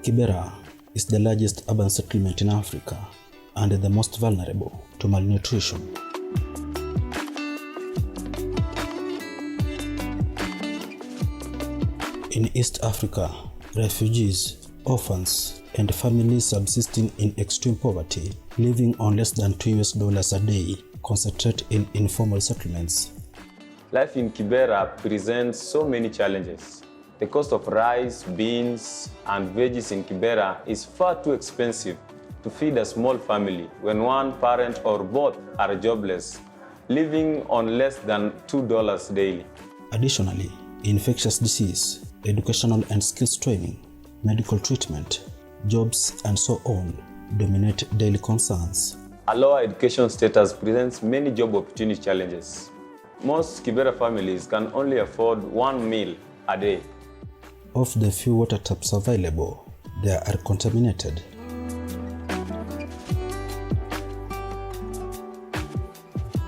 Kibera is the largest urban settlement in Africa and the most vulnerable to malnutrition. In East Africa, refugees, orphans, and families subsisting in extreme poverty, living on less than $2 a day, concentrate in informal settlements. Life in Kibera presents so many challenges. The cost of rice, beans, and veggies in Kibera is far too expensive to feed a small family when one parent or both are jobless, living on less than $2 daily. Additionally, infectious disease, educational and skills training, medical treatment, jobs, and so on dominate daily concerns. A lower education status presents many job opportunity challenges. Most Kibera families can only afford one meal a day. Of the few water taps available, they are contaminated.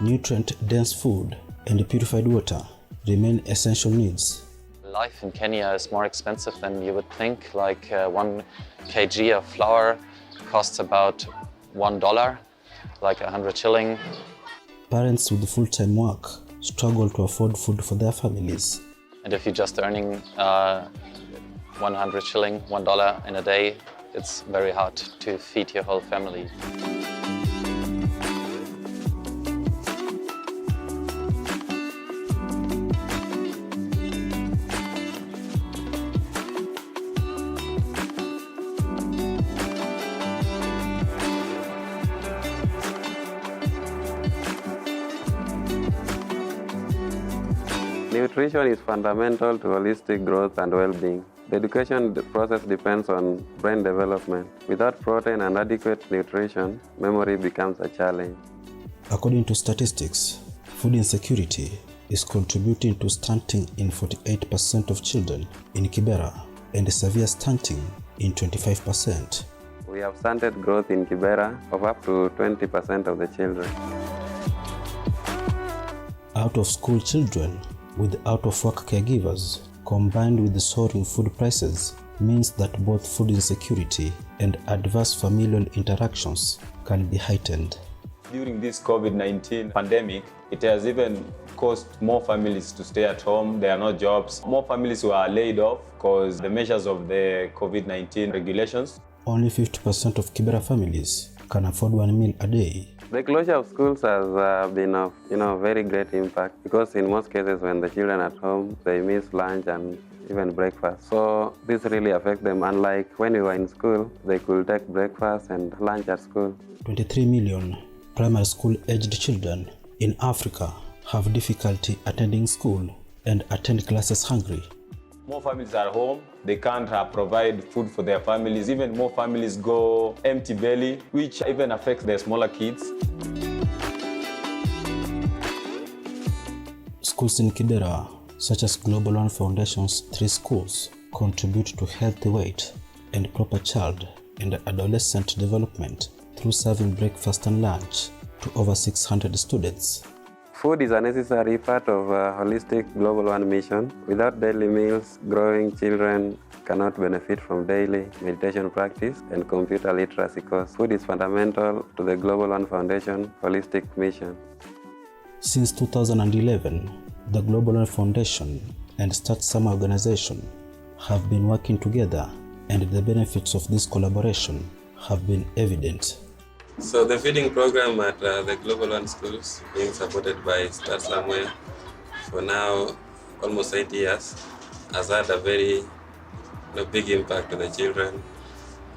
Nutrient-dense food and purified water remain essential needs. Life in Kenya is more expensive than you would think. Like 1 kg of flour costs about $1, like 100 shilling. Parents with full-time work struggle to afford food for their families. And if you're just earning 100 shilling, $1 in a day, it's very hard to feed your whole family. Nutrition is fundamental to holistic growth and well-being. The education process depends on brain development. Without protein and adequate nutrition, memory becomes a challenge. According to statistics, food insecurity is contributing to stunting in 48% of children in Kibera and severe stunting in 25%. We have stunted growth in Kibera of up to 20% of the children. Out-of-school children with out-of-work caregivers, combined with the soaring food prices, means that both food insecurity and adverse familial interactions can be heightened. During this COVID-19 pandemic, it has even caused more families to stay at home. There are no jobs. More families were laid off because the measures of the COVID-19 regulations. Only 50% of Kibera families can afford one meal a day. The closure of schools has been of very great impact, because in most cases when the children are at home, they miss lunch and even breakfast. So this really affects them. Unlike when we were in school, they could take breakfast and lunch at school. 23 million primary school-aged children in Africa have difficulty attending school and attend classes hungry. More families are home, they can't provide food for their families. Even more families go empty belly, which even affects their smaller kids. Schools in Kibera, such as Global One Foundation's 3 schools, contribute to healthy weight and proper child and adolescent development through serving breakfast and lunch to over 600 students. Food is a necessary part of a holistic Global One mission. Without daily meals, growing children cannot benefit from daily meditation practice and computer literacy course. Food is fundamental to the Global One Foundation holistic mission. Since 2011, the Global One Foundation and Start Summer organization have been working together, and the benefits of this collaboration have been evident. So the feeding program at the Global One schools, being supported by Start Somewhere for now almost 8 years, has had a very big impact on the children,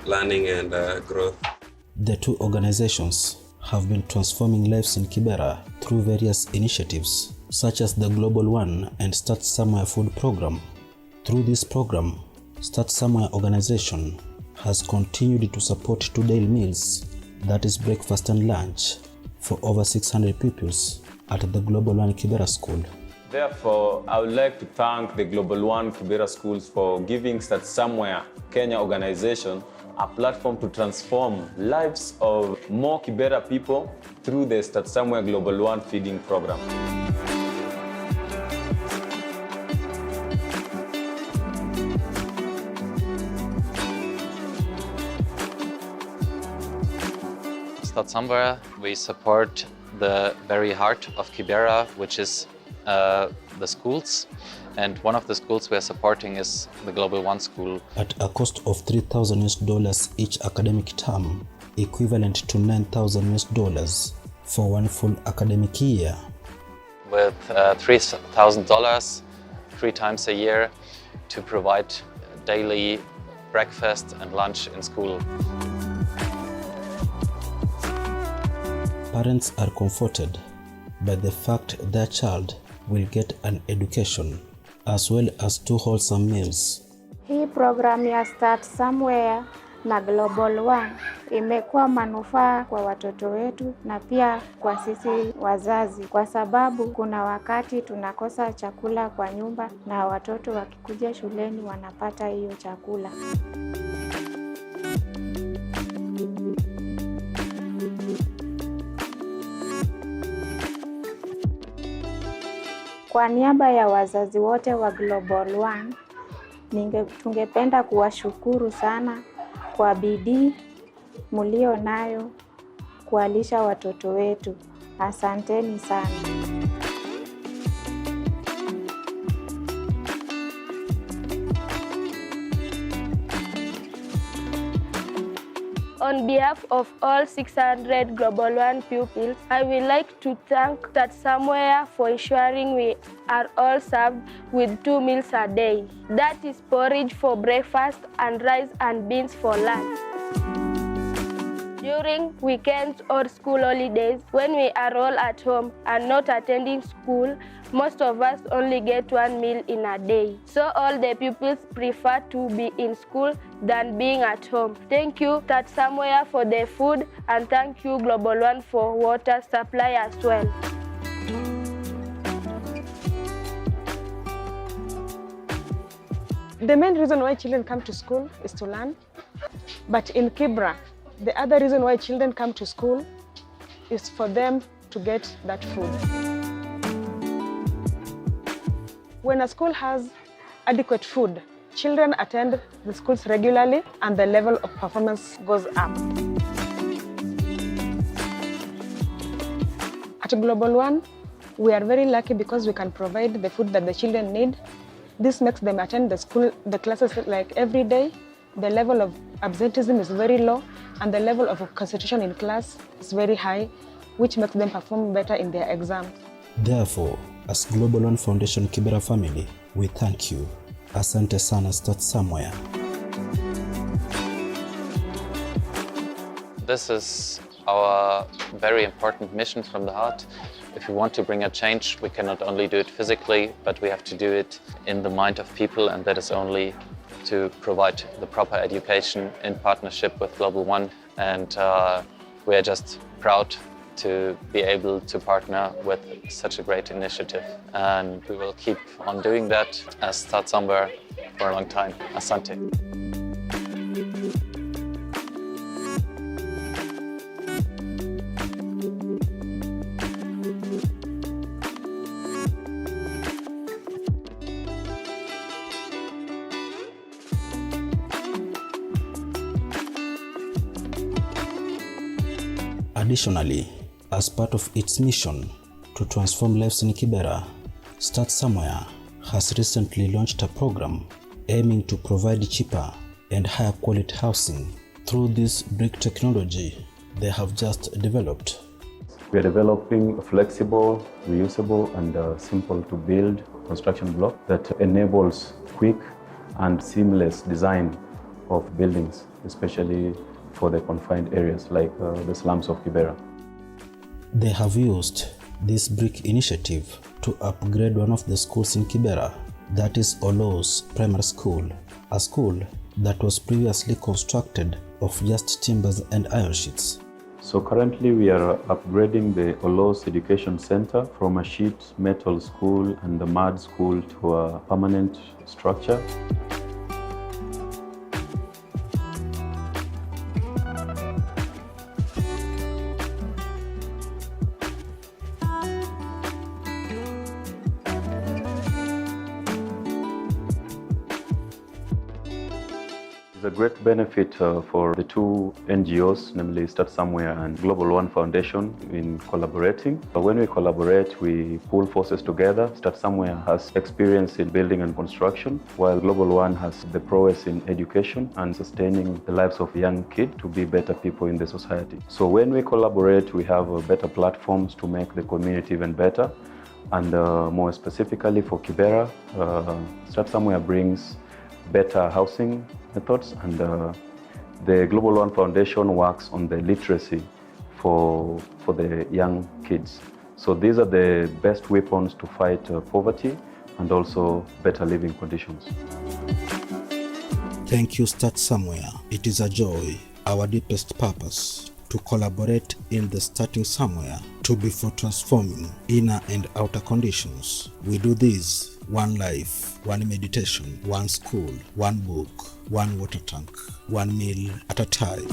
learning and growth. The two organizations have been transforming lives in Kibera through various initiatives, such as the Global One and Start Somewhere food program. Through this program, Start Somewhere organization has continued to support 2 daily meals, that is breakfast and lunch, for over 600 pupils at the Global One Kibera School. Therefore, I would like to thank the Global One Kibera Schools for giving Start Somewhere Kenya organization a platform to transform lives of more Kibera people through the Start Somewhere Global One feeding program. Start Somewhere, we support the very heart of Kibera, which is the schools. And one of the schools we're supporting is the Global One School. At a cost of $3,000 each academic term, equivalent to $9,000 for one full academic year. With $3,000 3 times a year to provide daily breakfast and lunch in school. Parents are comforted by the fact their child will get an education as well as 2 wholesome meals. Hii program ya Start Somewhere na Global One imekuwa manufaa kwa watoto wetu na pia kwa sisi wazazi, kwa sababu kuna wakati tunakosa chakula kwa nyumba na watoto wakikuja shuleni wanapata hiyo chakula. Kwa niaba ya wazazi wote wa Global One, tungependa kuwashukuru sana kwa bidii mlio nayo kuwalisha watoto wetu. Asanteni sana. On behalf of all 600 Global One pupils, I would like to thank Start Somewhere for ensuring we are all served with 2 meals a day. That is porridge for breakfast and rice and beans for lunch. During weekends or school holidays, when we are all at home and not attending school, most of us only get 1 meal in a day. So all the pupils prefer to be in school than being at home. Thank you, Start Somewhere, for the food, and thank you, Global One, for water supply as well. The main reason why children come to school is to learn. But in Kibera, the other reason why children come to school is for them to get that food. When a school has adequate food, children attend the schools regularly and the level of performance goes up. At Global One, we are very lucky because we can provide the food that the children need. This makes them attend the classes like every day. The level of absenteeism is very low and the level of concentration in class is very high, which makes them perform better in their exams. Therefore, as Global One Foundation Kibera family, we thank you. Asante sana, Start Somewhere. This is our very important mission from the heart. If we want to bring a change, we cannot only do it physically, but we have to do it in the mind of people, and that is only to provide the proper education in partnership with Global One. And we are just proud to be able to partner with such a great initiative. And we will keep on doing that as Start Somewhere for a long time. Asante. Additionally, as part of its mission to transform lives in Kibera, Start Somewhere has recently launched a program aiming to provide cheaper and higher quality housing through this brick technology they have just developed. We are developing a flexible, reusable, and simple to build construction block that enables quick and seamless design of buildings, especially for the confined areas like the slums of Kibera. They have used this brick initiative to upgrade one of the schools in Kibera, that is Olos Primary School, a school that was previously constructed of just timbers and iron sheets. So currently we are upgrading the Olos Education Center from a sheet metal school and a mud school to a permanent structure. a great benefit for the two NGOs, namely Start Somewhere and Global One Foundation, in collaborating. When we collaborate, we pool forces together. Start Somewhere has experience in building and construction, while Global One has the prowess in education and sustaining the lives of young kids to be better people in the society. So when we collaborate, we have better platforms to make the community even better. And more specifically for Kibera, Start Somewhere brings better housing methods, and the Global One Foundation works on the literacy for the young kids. So these are the best weapons to fight poverty and also better living conditions. Thank you, Start Somewhere. It is a joy, our deepest purpose, to collaborate in the Starting Somewhere to be for transforming inner and outer conditions. We do this one life, one meditation, one school, one book, one water tank, one meal at a time.